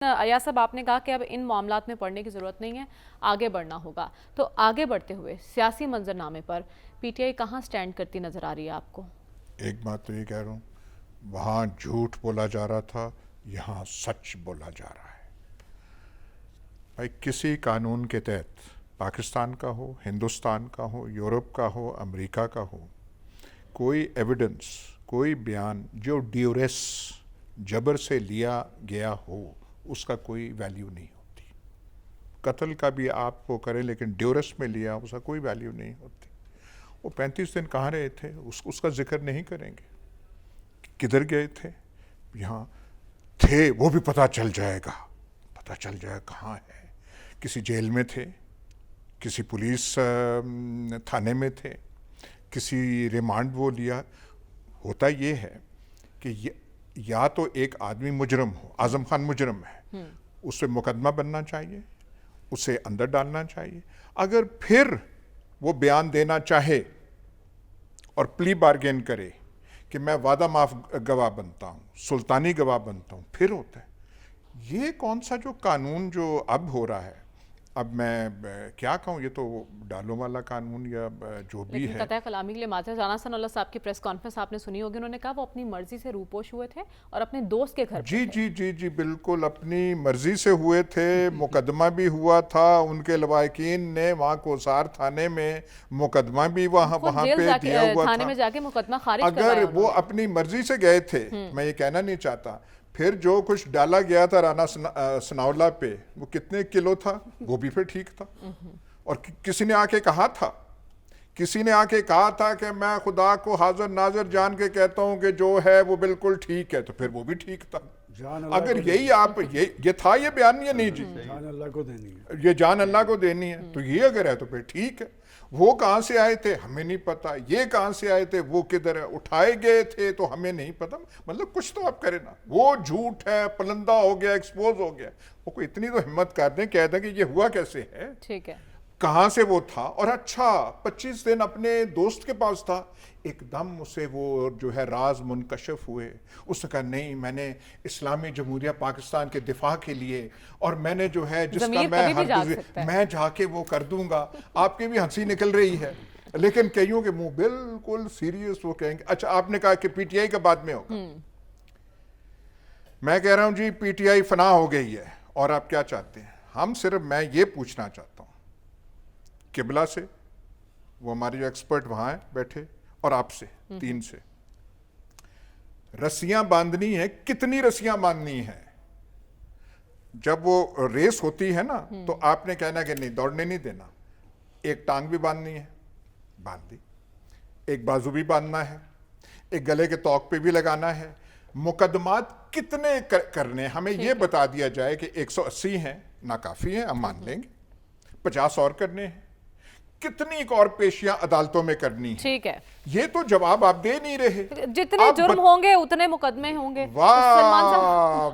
अयाज साहब, आपने कहा कि अब इन मामलात में पड़ने की ज़रूरत नहीं है, आगे बढ़ना होगा। तो आगे बढ़ते हुए सियासी मंजरनामे पर पीटीआई कहाँ स्टैंड करती नज़र आ रही है आपको? एक बात तो ये कह रहा हूँ, वहाँ झूठ बोला जा रहा था, यहाँ सच बोला जा रहा है। भाई किसी कानून के तहत, पाकिस्तान का हो, हिंदुस्तान का हो, यूरोप का हो, अमेरिका का हो, कोई एविडेंस, कोई बयान जो ड्यूरेस जबर से लिया गया हो, उसका कोई वैल्यू नहीं होती। कत्ल का भी आप वो करें लेकिन ड्यूरेस में लिया, उसका कोई वैल्यू नहीं होती। वो 35 दिन कहाँ रहे थे, उसका जिक्र नहीं करेंगे। किधर गए थे, यहाँ थे, वो भी पता चल जाएगा, पता चल जाएगा कहाँ है। किसी जेल में थे, किसी पुलिस थाने में थे, किसी रिमांड वो लिया। होता ये है कि या तो एक आदमी मुजरम हो, आजम खान मुजरम है, उससे मुकदमा बनना चाहिए, उसे अंदर डालना चाहिए। अगर फिर वो बयान देना चाहे और प्ली बार्गेन करे कि मैं वादा माफ गवाह बनता हूँ, सुल्तानी गवाह बनता हूँ, फिर होता है। ये कौन सा जो कानून जो अब हो रहा है, अब मैं क्या कहूँ, ये तो डालों वाला कानून या जो भी है। कतई कलामी के लिए माजरत, राना सनाउल्लाह साहब की प्रेस कॉन्फ्रेंस आपने सुनी होगी। उन्होंने कहा वो अपनी मर्जी से रूपोश हुए थे और अपने दोस्त के घर जी पे थे। जी जी जी बिल्कुल अपनी मर्जी से हुए थे। मुकदमा भी हुआ था, उनके लवाकिन ने वहाँ कोसार थाने में मुकदमा भी वहाँ पे दिया हुआ थाने था। में जाके मुकदमा खारिज अगर वो अपनी मर्जी से गए थे, मैं ये कहना नहीं चाहता, फिर जो कुछ डाला गया था राना सनाउल्लाह पे, वो कितने किलो था, वो भी फिर ठीक था। और किसी ने आके कहा था, किसी ने आके कहा था कि मैं खुदा को हाजिर नाजिर जान के कहता हूं कि जो है वो बिल्कुल ठीक है, तो फिर वो भी ठीक था। अगर यही आप ये था ये बयान, ये नहीं जी, जान अल्लाह को देनी है, ये जान अल्लाह को देनी है, तो ये अगर है तो फिर ठीक है। वो कहाँ से आए थे हमें नहीं पता, ये कहाँ से आए थे, वो किधर है, उठाए गए थे तो हमें नहीं पता। मतलब कुछ तो आप करें ना। वो झूठ है, पलंदा हो गया, एक्सपोज हो गया। वो कोई इतनी तो हिम्मत कर दें, कह दें कि ये हुआ कैसे है, ठीक है, कहाँ से वो था। और अच्छा 25 दिन अपने दोस्त के पास था, एकदम उसे वो जो है राज मुनकशफ हुए। उसने कहा नहीं, मैंने इस्लामी जमहूरिया पाकिस्तान के दिफा के लिए, और मैंने जो है जिसका मैं जाके वो कर दूंगा। आपकी भी हंसी निकल रही है, लेकिन कईयों के मुंह बिल्कुल सीरियस वो कहेंगे। अच्छा आपने कहा कि पीटीआई का बाद में होगा, मैं कह रहा हूं जी पीटीआई फना हो गई है। और आप क्या चाहते हैं? हम सिर्फ, मैं ये पूछना चाहता हूं किबला से, वो हमारे जो एक्सपर्ट वहां हैं बैठे, और आपसे, तीन से, रस्सियां बांधनी है, कितनी रस्सियां बांधनी है? जब वो रेस होती है ना, तो आपने कहना कि नहीं दौड़ने नहीं देना, एक टांग भी बांधनी है, बांध दी, एक बाजू भी बांधना है, एक गले के तौक पे भी लगाना है। मुकदमात कितने करने, हमें यह बता दिया जाए कि 180 हैं, ना काफी है, हम मान लेंगे, 50 और करने हैं। कितनी और पेशियां अदालतों में करनी है? ठीक है, ये तो जवाब आप दे नहीं रहे। जितने जुर्म होंगे उतने मुकदमे होंगे। वाह